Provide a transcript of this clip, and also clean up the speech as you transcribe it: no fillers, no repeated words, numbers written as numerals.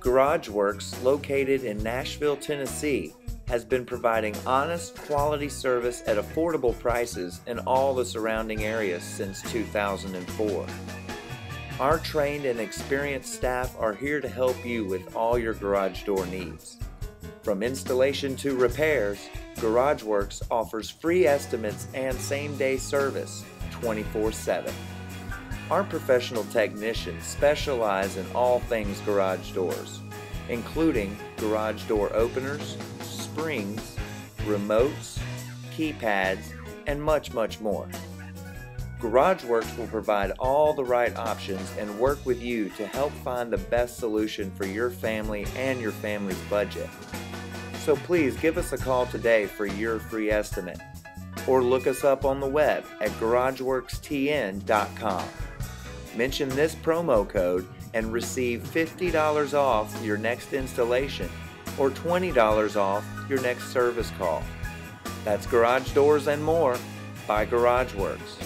Garageworks, located in Nashville, Tennessee, has been providing honest, quality service at affordable prices in all the surrounding areas since 2004. Our trained and experienced staff are here to help you with all your garage door needs. From installation to repairs, Garageworks offers free estimates and same-day service 24/7. Our professional technicians specialize in all things garage doors, including garage door openers, springs, remotes, keypads, and much more. Garageworks will provide all the right options and work with you to help find the best solution for your family and your family's budget. So please give us a call today for your free estimate, or look us up on the web at garageworkstn.com. Mention this promo code and receive $50 off your next installation or $20 off your next service call. That's Garage Doors and More by Garageworks.